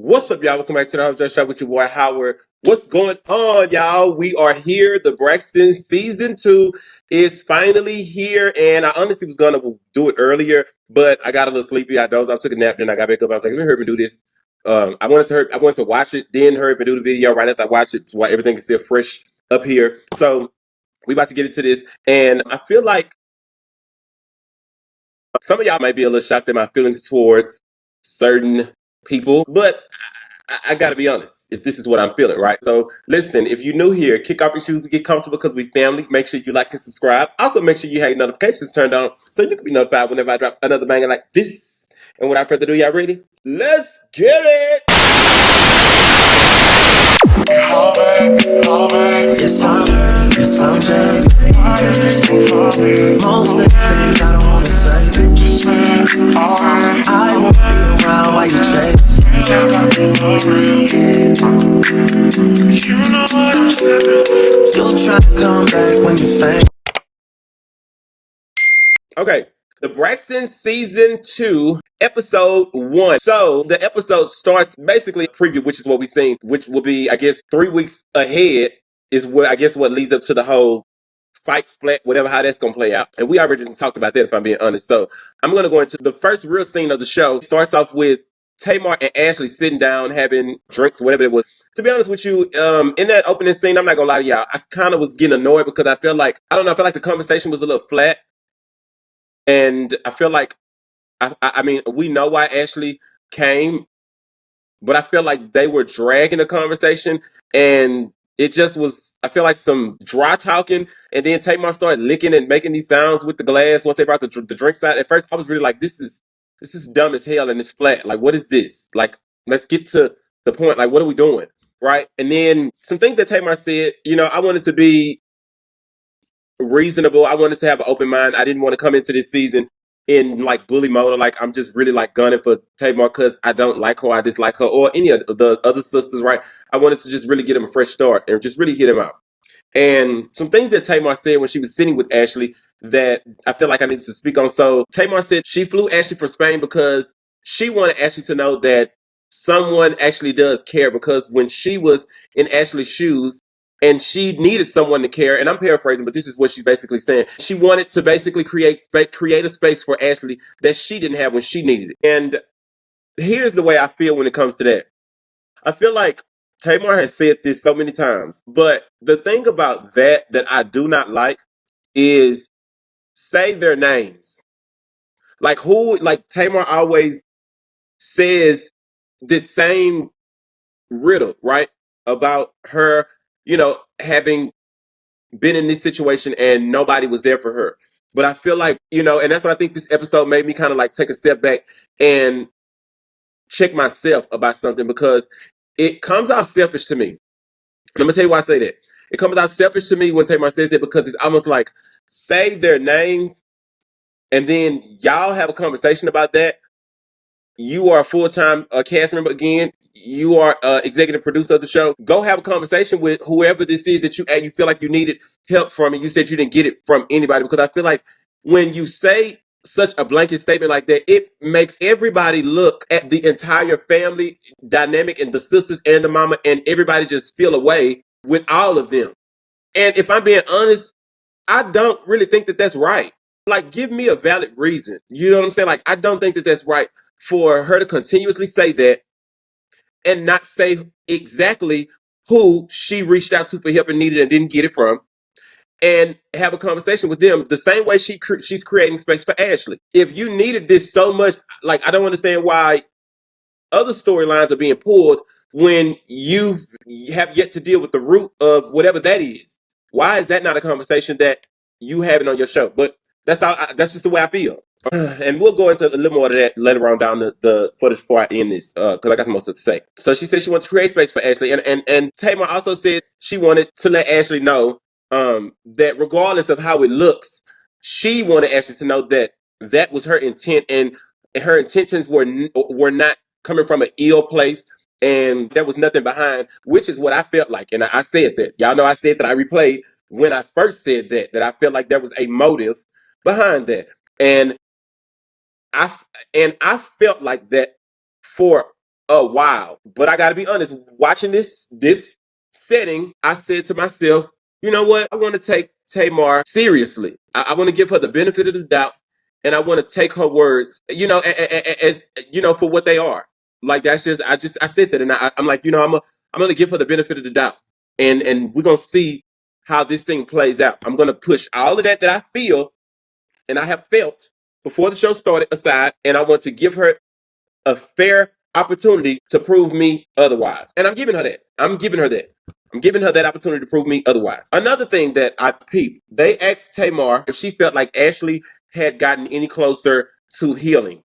What's up, y'all? Welcome back to the Hojo Show with your boy Howard. What's going on, y'all? We are here. The Braxton season 2 is finally here, and I honestly was gonna do it earlier, but I got a little sleepy. I dozed. I took a nap, then I got back up. I was like, let me hurry up and do this. I wanted to watch it, then hurry up and do the video right after I watch it, so why everything is still fresh up here. So we about to get into this, and I feel like some of y'all might be a little shocked at my feelings towards certain people, but I gotta be honest, if this is what I'm feeling, right? So listen, if you're new here, kick off your shoes and get comfortable because we family. Make sure you like and subscribe. Also, make sure you have notifications turned on so you can be notified whenever I drop another banger like this. And without further ado, y'all ready? Let's get it! Yes, I'm jaded. Why is this so funny? Most of the things I don't wanna say. Just say it already. I won't be around while you chase. You know what I'm saying. You'll try to come back when you faint. Okay, the Braxton season 2, episode 1. So the episode starts basically a preview, which is what we've seen, which will be, I guess, 3 weeks ahead is what what leads up to the whole fight split, whatever, how that's gonna play out. And we already talked about that, if I'm being honest. So I'm gonna go into the first real scene of the show. It starts off with Tamar and Ashley sitting down having drinks, whatever it was. To be honest with you, in that opening scene, I'm not gonna lie to y'all, I kind of was getting annoyed because I felt like, I don't know, I felt like the conversation was a little flat. And I feel like, I mean, we know why Ashley came, but I feel like they were dragging the conversation, and it just was, I feel like some dry talking, and then Tamar started licking and making these sounds with the glass once they brought the drinks out. At first, I was really like, this is dumb as hell, and it's flat. Like, what is this? Like, let's get to the point. Like, what are we doing? Right? And then some things that Tamar said, I wanted to be reasonable. I wanted to have an open mind. I didn't want to come into this season in like bully mode, or like I'm just really like gunning for Tamar because I don't like her, I dislike her, or any of the other sisters, right? I wanted to just really get him a fresh start and just really hit him out. And some things that Tamar said when she was sitting with Ashley that I feel like I needed to speak on. So Tamar said she flew Ashley for Spain because she wanted Ashley to know that someone actually does care, because when she was in Ashley's shoes, and she needed someone to care. And I'm paraphrasing, but this is what she's basically saying. She wanted to basically create a space for Ashley that she didn't have when she needed it. And here's the way I feel when it comes to that. I feel like Tamar has said this so many times, but the thing about that I do not like is say their names. Like Tamar always says this same riddle, right? About her, having been in this situation and nobody was there for her. But I feel like, and that's what I think this episode made me kind of like take a step back and check myself about something, because it comes out selfish to me. And I'm going to tell you why I say that. It comes out selfish to me when Tamar says that, because it's almost like say their names and then y'all have a conversation about that. You are a full-time cast member again. You are executive producer of the show. Go have a conversation with whoever this is that you feel like you needed help from, and you said you didn't get it from anybody. Because I feel like when you say such a blanket statement like that, it makes everybody look at the entire family dynamic and the sisters and the mama, and everybody just feel away with all of them. And if I'm being honest, I don't really think that that's right. Like, give me a valid reason. You know what I'm saying? Like, I don't think that that's right for her to continuously say that and not say exactly who she reached out to for help and needed and didn't get it from, and have a conversation with them the same way she's creating space for Ashley. If you needed this so much, like, I don't understand why other storylines are being pulled when you have yet to deal with the root of whatever that is. Why is that not a conversation that you having on your show? But that's just the way I feel. And we'll go into a little more of that later on down the footage before I end this, because I got some more stuff to say. So she said she wants to create space for Ashley, and Tamar also said she wanted to let Ashley know that regardless of how it looks, she wanted Ashley to know that that was her intent, and her intentions were not coming from an ill place, and there was nothing behind, which is what I felt like. And I said that. Y'all know I said that. I replayed when I first said that I felt like there was a motive behind that. And I felt like that for a while. But I gotta be honest, watching this setting, I said to myself, you know what? I want to take Tamar seriously. I want to give her the benefit of the doubt, and I want to take her words, as for what they are. Like that's I said that, and I'm like, I'm gonna give her the benefit of the doubt, and we're gonna see how this thing plays out. I'm gonna push all of that I feel and I have felt before the show started aside, and I want to give her a fair opportunity to prove me otherwise. And I'm giving her that. I'm giving her that. I'm giving her that opportunity to prove me otherwise. Another thing that I peeped, they asked Tamar if she felt like Ashley had gotten any closer to healing.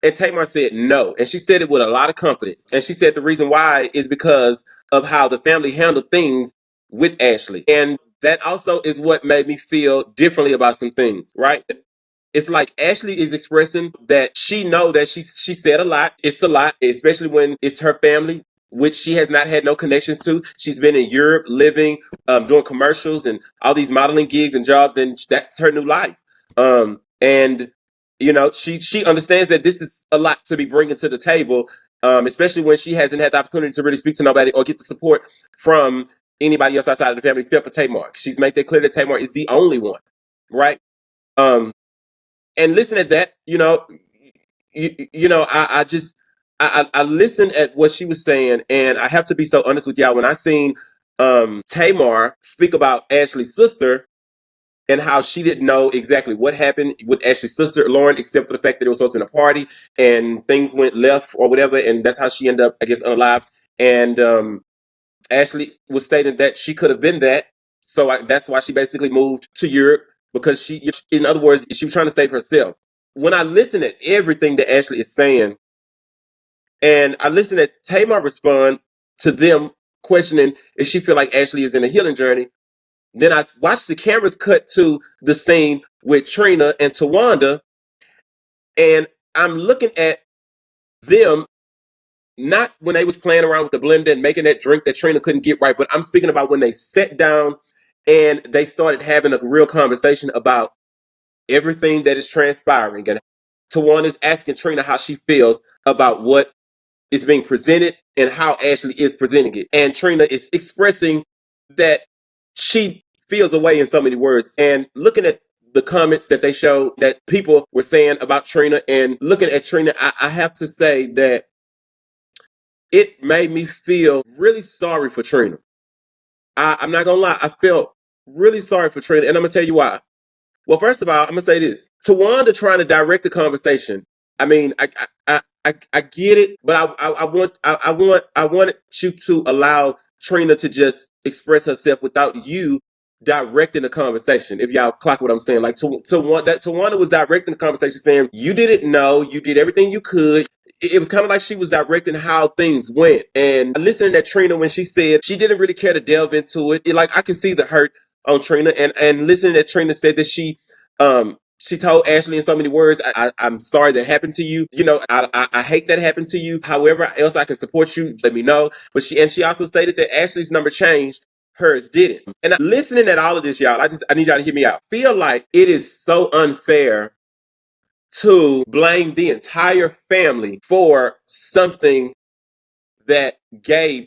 And Tamar said no. And she said it with a lot of confidence. And she said the reason why is because of how the family handled things with Ashley. And that also is what made me feel differently about some things, right? It's like Ashley is expressing that she know that she said a lot. It's a lot, especially when it's her family, which she has not had no connections to. She's been in Europe living, doing commercials and all these modeling gigs and jobs, and that's her new life. And she understands that this is a lot to be bringing to the table, especially when she hasn't had the opportunity to really speak to nobody or get the support from anybody else outside of the family except for Tamar. She's made that clear that Tamar is the only one, right? Um, and listen at that, I listened at what she was saying, and I have to be so honest with y'all. When I seen Tamar speak about Ashley's sister and how she didn't know exactly what happened with Ashley's sister Lauren, except for the fact that it was supposed to be a party and things went left or whatever, and that's how she ended up, I guess, unalive. And Ashley was stating that she could have been that, so that's why she basically moved to Europe, because in other words, she was trying to save herself. When I listen at everything that Ashley is saying, and I listen at Tamar respond to them questioning if she feel like Ashley is in a healing journey, then I watch the cameras cut to the scene with Trina and Tawanda, and I'm looking at them not when they was playing around with the blender and making that drink that Trina couldn't get right, but I'm speaking about when they sat down and they started having a real conversation about everything that is transpiring. And Tawanda's asking Trina how she feels about what is being presented and how Ashley is presenting it. And Trina is expressing that she feels a way in so many words. And looking at the comments that they showed that people were saying about Trina, and looking at Trina, I have to say that it made me feel really sorry for Trina. I'm not gonna lie, I felt really sorry for Trina, and I'm gonna tell you why. Well, first of all, I'm gonna say this: Tawanda trying to direct the conversation. I mean, I get it, but I want you to allow Trina to just express herself without you directing the conversation. If y'all clock what I'm saying, like Tawanda was directing the conversation, saying you didn't know, you did everything you could. It was kind of like she was directing how things went. And listening to Trina when she said she didn't really care to delve into it, like I can see the hurt on Trina, and listening to Trina said that she told Ashley in so many words, I'm sorry that happened to you. I hate that happened to you. However else I can support you, let me know. But she also stated that Ashley's number changed, hers didn't. And listening at all of this, y'all, I need y'all to hear me out. Feel like it is so unfair to blame the entire family for something that Gabe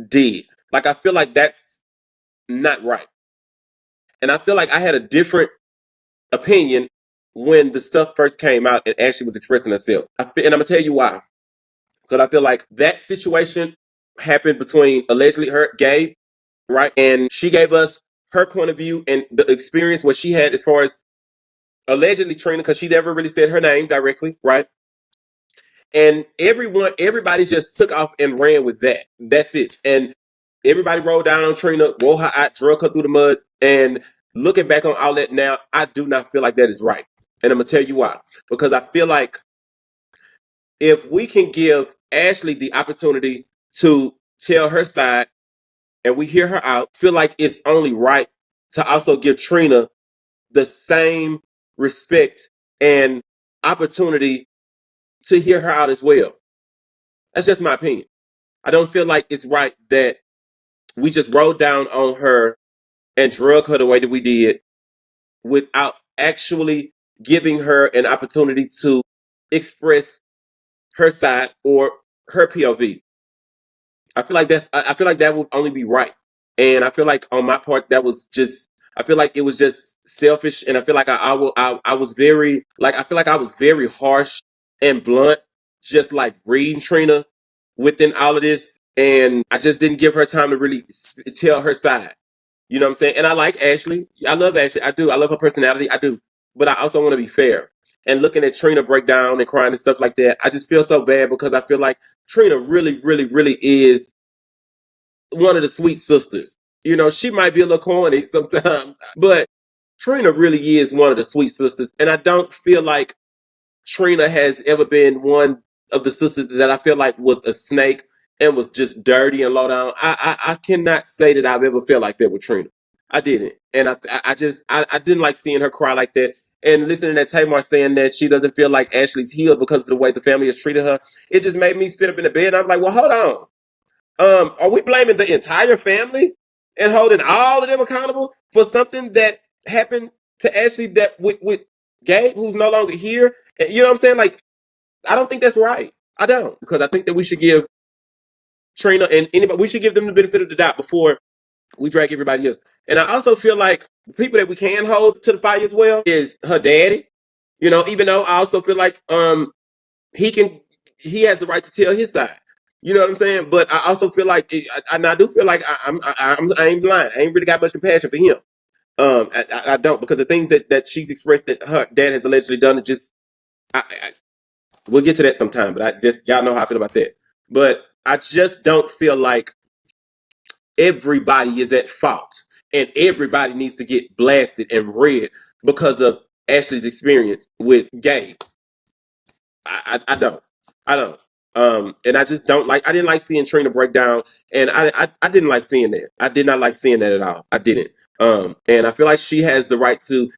did. Like, I feel like that's not right. And I feel like I had a different opinion when the stuff first came out and Ashley was expressing herself. And I'm going to tell you why. Because I feel like that situation happened between allegedly her, Gabe, right? And she gave us her point of view and the experience what she had as far as allegedly Trina, because she never really said her name directly, right? And everybody just took off and ran with that. That's it. And everybody rolled down on Trina, rolled her out, drug her through the mud. And looking back on all that now, I do not feel like that is right. And I'm going to tell you why. Because I feel like if we can give Ashley the opportunity to tell her side and we hear her out, feel like it's only right to also give Trina the same respect and opportunity to hear her out as well. That's just my opinion. I don't feel like it's right that we just rolled down on her and drug her the way that we did without actually giving her an opportunity to express her side or her POV. I feel like I feel like that would only be right. And I feel like on my part that was just I feel like it was just selfish, and I feel like I was very like I feel like I was very harsh and blunt, just like reading Trina within all of this, and I just didn't give her time to really tell her side. You know what I'm saying? And I like Ashley. I love Ashley. I do. I love her personality. I do. But I also want to be fair. And looking at Trina break down and crying and stuff like that, I just feel so bad because I feel like Trina really, really, really is one of the sweet sisters. You know, she might be a little corny sometimes, but Trina really is one of the sweet sisters. And I don't feel like Trina has ever been one of the sisters that I feel like was a snake and was just dirty and low down. I cannot say that I've ever felt like that with Trina. I didn't, and I didn't like seeing her cry like that. And listening to Tamar saying that she doesn't feel like Ashley's healed because of the way the family has treated her, it just made me sit up in the bed. And I'm like, well, hold on. Are we blaming the entire family and holding all of them accountable for something that happened to Ashley that with Gabe, who's no longer here? You know what I'm saying? Like, I don't think that's right. I don't, because I think that we should give Trina and anybody, we should give them the benefit of the doubt before we drag everybody else. And I also feel like the people that we can hold to the fire as well is her daddy. You know, even though I also feel like he can he has the right to tell his side. You know what I'm saying? But I also feel like and I do feel like I ain't blind. I ain't really got much compassion for him. I don't, because the things that she's expressed that her dad has allegedly done are just we'll get to that sometime. But I just y'all know how I feel about that. But I just don't feel like everybody is at fault and everybody needs to get blasted and read because of Ashley's experience with Gabe. I don't. I don't. And I just don't like. I didn't like seeing Trina break down, and I didn't like seeing that. I did not like seeing that at all. I didn't. And I feel like she has the right to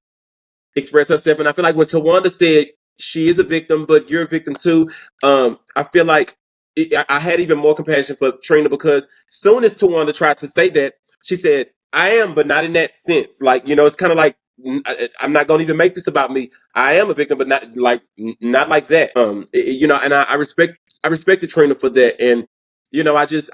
express herself. And I feel like when Tawanda said she is a victim, but you're a victim too, I feel like I had even more compassion for Trina, because soon as Tawanda tried to say that, she said, I am, but not in that sense. Like, you know, it's kind of like, I'm not going to even make this about me. I am a victim, but not like that. You know, and I respected Trina for that. And, you know, I just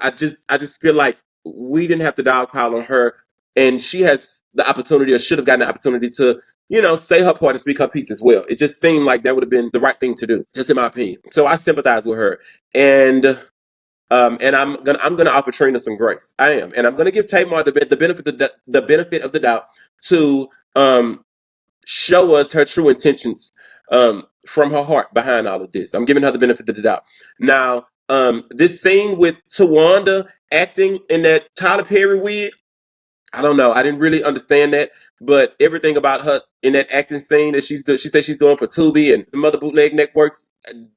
feel like we didn't have to dogpile on her, and she has the opportunity, or should have gotten the opportunity to, you know, say her part and speak her piece as well. It just seemed like that would have been the right thing to do, just in my opinion. So I sympathize with her, and I'm gonna offer Trina some grace. I am, and I'm gonna give Tamar the benefit of the doubt to show us her true intentions from her heart behind all of this. I'm giving her the benefit of the doubt. Now, this scene with Tawanda acting in that Tyler Perry wig, I don't know. I didn't really understand that, but everything about her in that acting scene that she said she's doing for Tubi and the Mother Bootleg Networks,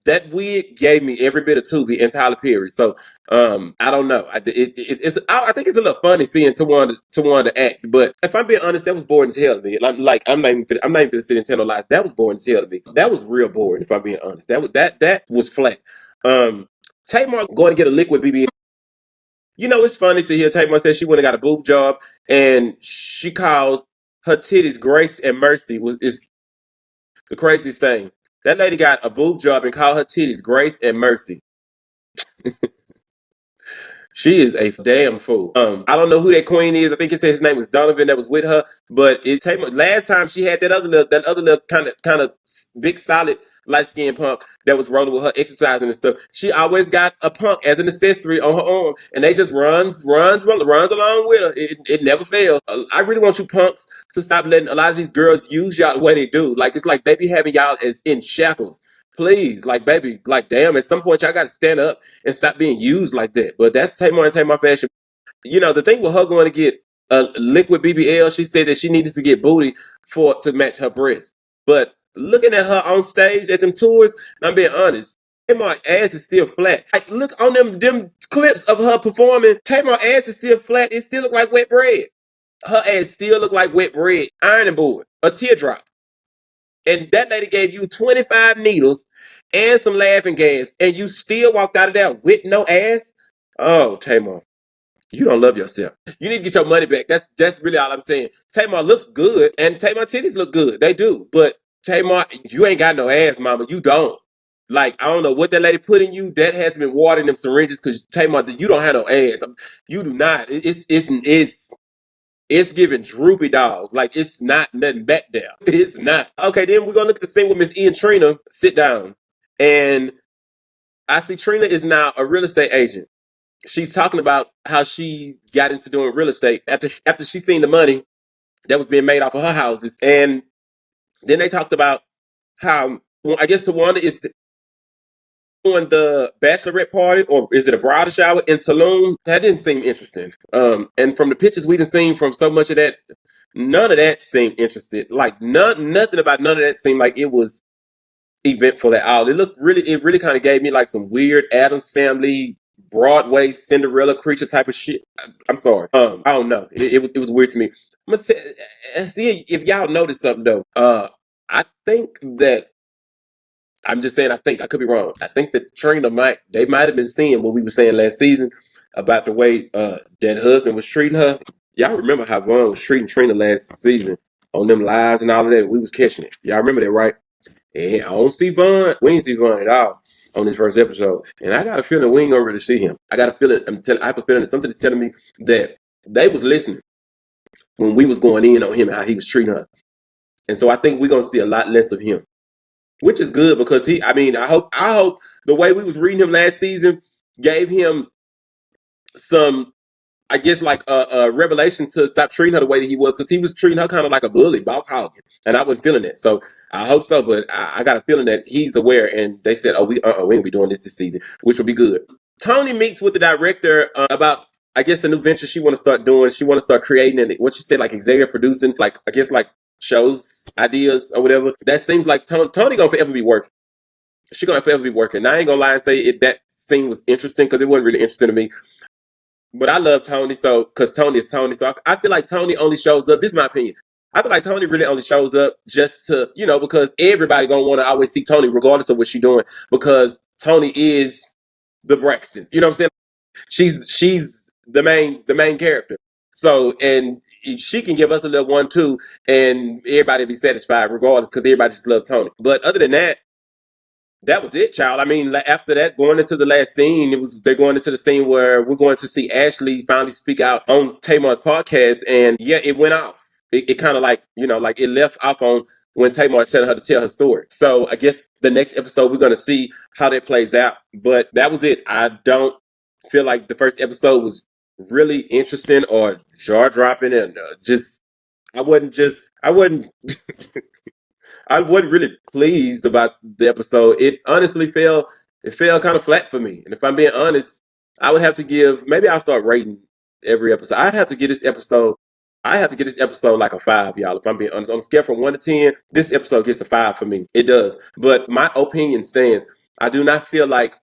that wig gave me every bit of Tubi and Tyler Perry. So I don't know. I think it's a little funny seeing Tawanda act, but if I'm being honest, that was boring as hell to me. Like I'm not even going to sit and tell no lies. That was boring as hell to me. That was real boring. If I'm being honest, that was flat. Tamar going to get a liquid BB. You know, it's funny to hear Tamar say she went and got a boob job, and she called her titties Grace and Mercy. Is the craziest thing. That lady got a boob job and called her titties Grace and Mercy. She is a damn fool. I don't know who that queen is. I think it said his name was Donovan that was with her. But it's last time she had that other little kind of big solid light skinned punk that was rolling with her exercising and stuff. She always got a punk as an accessory on her arm, and they just runs along with her. It never fails. I really want you punks to stop letting a lot of these girls use y'all the way they do. Like, it's like they be having y'all as in shackles. Please, like, baby, like, damn, at some point y'all got to stand up and stop being used like that. But that's Tamar and Tamar fashion. You know, the thing with her going to get a liquid BBL, she said that she needed to get booty to match her breast. But looking at her on stage at them tours, I'm being honest, Tamar ass is still flat. Like, look on them clips of her performing, Tamar ass is still flat. It still look like wet bread. Her ass still look like wet bread, ironing board, a teardrop. And that lady gave you 25 needles and some laughing gas, and you still walked out of there with no ass? Oh, Tamar, you don't love yourself. You need to get your money back. That's really all I'm saying. Tamar looks good, and Tamar titties look good. They do. But Tamar, you ain't got no ass, mama. You don't. Like, I don't know what that lady put in you. That has been watering them syringes because Tamar, you don't have no ass. You do not. It's giving droopy dolls. Like, it's not nothing back there. It's not. Okay, then we're gonna look at the scene with Miss E and Trina. Sit down. And I see Trina is now a real estate agent. She's talking about how she got into doing real estate after she seen the money that was being made off of her houses. And then they talked about how, well, I guess Tawanda is doing the bachelorette party, or is it a bridal shower in Tulum? That didn't seem interesting. And from the pictures we done seen from so much of that, none of that seemed interested. Like nothing about none of that seemed like it was eventful at all. It really kind of gave me like some weird Addams Family, Broadway Cinderella creature type of shit. I'm sorry. I don't know. It was weird to me. I'm gonna see if y'all noticed something though. I think that I'm just saying. I think I could be wrong. I think that Trina they might have been seeing what we were saying last season about the way that husband was treating her. Y'all remember how Vaughn was treating Trina last season on them lives and all of that? We was catching it. Y'all remember that, right? And I don't see Vaughn. We ain't see Vaughn at all on this first episode. And I got a feeling we ain't gonna really see him. I got a feeling. I have a feeling that something is telling me that they was listening when we was going in on him and how he was treating her. And so I think we're gonna see a lot less of him, which is good because I hope the way we was reading him last season gave him some, I guess, like a revelation to stop treating her the way that he was, because he was treating her kind of like a bully, boss hog, and I wasn't feeling it. So I hope so, but I got a feeling that he's aware, and they said, "Oh, we ain't gonna be doing this season," which will be good. Tony meets with the director about, I guess, the new venture she want to start doing. She want to start creating, and what she said, like executive producing, like I guess like shows, ideas, or whatever. That seems like Tony gonna forever be working. She gonna forever be working. Now, I ain't gonna lie and say that scene was interesting because it wasn't really interesting to me. But I love Tony, so because Tony is Tony. So I feel like Tony only shows up. This is my opinion. I feel like Tony really only shows up just to, because everybody gonna want to always see Tony regardless of what she's doing, because Tony is the Braxtons. You know what I'm saying? She's the main character. So, and she can give us a little one too, and everybody be satisfied regardless, because everybody just love Tony. But other than that, that was it, child. I mean, after that, going into the last scene, they're going into the scene where we're going to see Ashley finally speak out on Tamar's podcast, and yeah, it went off. It kind of like, like it left off on when Tamar sent her to tell her story. So I guess the next episode we're going to see how that plays out. But that was it. I don't feel like the first episode was really interesting or jaw dropping, and I wasn't I wasn't really pleased about the episode. It fell kind of flat for me. And if I'm being honest, I would have to give, maybe I'll start rating every episode. I have to give this episode like a 5, y'all. If I'm being honest, on a scale from 1 to 10, this episode gets a 5 for me. It does. But my opinion stands. I do not feel like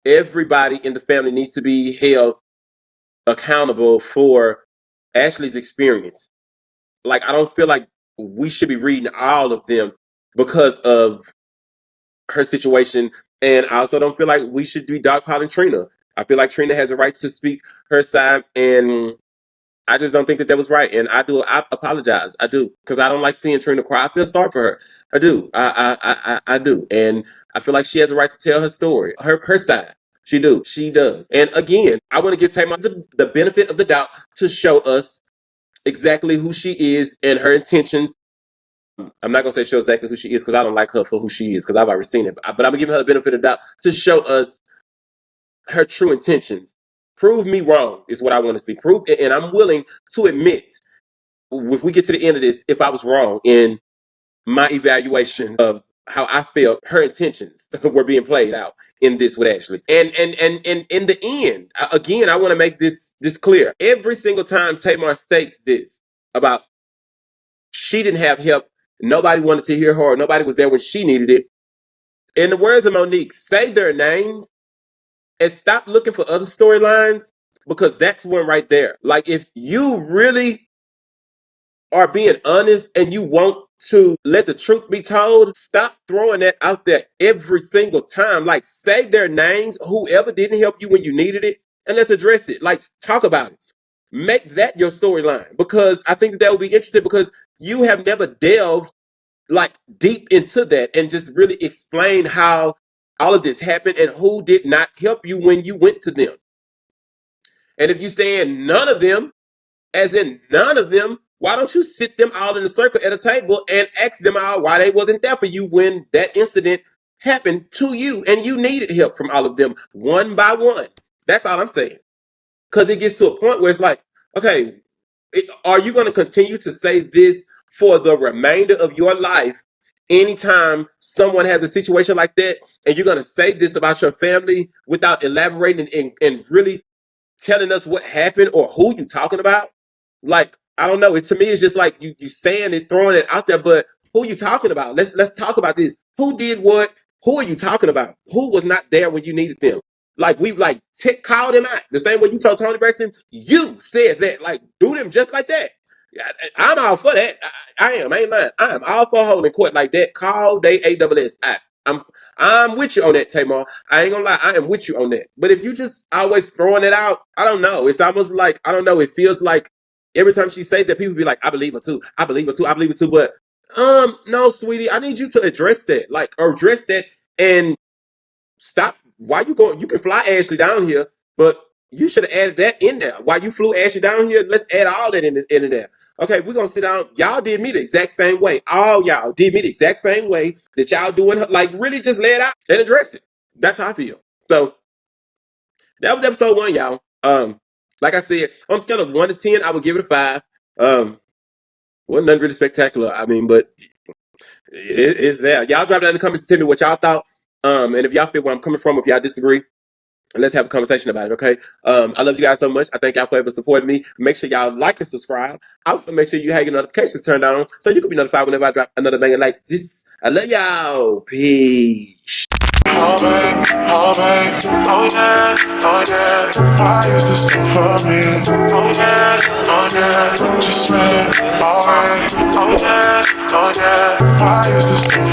everybody in the family needs to be held accountable for Ashley's experience. Like, I don't feel like we should be reading all of them because of her situation. And I also don't feel like we should be dogpiling Trina. I feel like Trina has a right to speak her side, and I just don't think that was right. And I apologize. I do, because I don't like seeing Trina cry. I feel sorry for her. I do. I do. And I feel like she has a right to tell her story, her side. She does. And again, I want to give Tamar the benefit of the doubt to show us exactly who she is and her intentions. I'm not gonna say show exactly who she is, because I don't like her for who she is, because I've already seen it. But I'm gonna give her the benefit of the doubt to show us her true intentions. Prove me wrong is what I want to see. Prove, and I'm willing to admit, if we get to the end of this, if I was wrong in my evaluation of how I felt her intentions were being played out in this with Ashley. And in the end, again, I want to make this clear. Every single time Tamar states this about she didn't have help, nobody wanted to hear her, nobody was there when she needed it. In the words of Monique, say their names and stop looking for other storylines, because that's one right there. Like, if you really are being honest and you want to let the truth be told, stop throwing that out there every single time. Like, say their names, whoever didn't help you when you needed it, and let's address it. Like, talk about it. Make that your storyline, because I think that would be interesting, because you have never delved like deep into that and just really explain how all of this happened and who did not help you when you went to them. And if you saying none of them, as in none of them, why don't you sit them all in a circle at a table and ask them all why they wasn't there for you when that incident happened to you and you needed help from all of them one by one. That's all I'm saying. Because it gets to a point where it's like, okay, are you going to continue to say this for the remainder of your life? Anytime someone has a situation like that, and you're going to say this about your family without elaborating and really telling us what happened or who you talking about? Like, I don't know. To me, it's just like you saying it, throwing it out there, but who you talking about? Let's talk about this. Who did what? Who are you talking about? Who was not there when you needed them? Like we called them out the same way you told Tony Braxton. You said that. Like do them just like that. I'm all for that. I am. I ain't lying. I'm all for holding court like that. Call they AWS. I'm with you on that, Tamar. I ain't gonna lie. I am with you on that. But if you just always throwing it out, I don't know. It's almost like I don't know. It feels like every time she say that, people be like, "I believe her too. I believe her too. I believe her too." But no, sweetie, I need you to address that. Like, address that and stop. Why you going? You can fly Ashley down here, but you should have added that in there. Why you flew Ashley down here? Let's add all that in there. Okay, we're gonna sit down. Y'all did me the exact same way. All y'all did me the exact same way that y'all doing. Like, really, just lay it out and address it. That's how I feel. So that was episode 1, y'all. Like I said, on a scale of 1 to 10, I would give it a 5. Wasn't nothing really spectacular. I mean, but it's there. Y'all drop down in the comments and tell me what y'all thought. And if y'all feel where I'm coming from, if y'all disagree, let's have a conversation about it, okay? I love you guys so much. I thank y'all for ever supporting me. Make sure y'all like and subscribe. Also, make sure you have your notifications turned on so you can be notified whenever I drop another banger like this. I love y'all. Peace. Oh baby, oh baby, oh yeah, oh yeah. Why is this so funny? Oh yeah, just say, oh yeah, oh yeah, oh yeah. Why is this so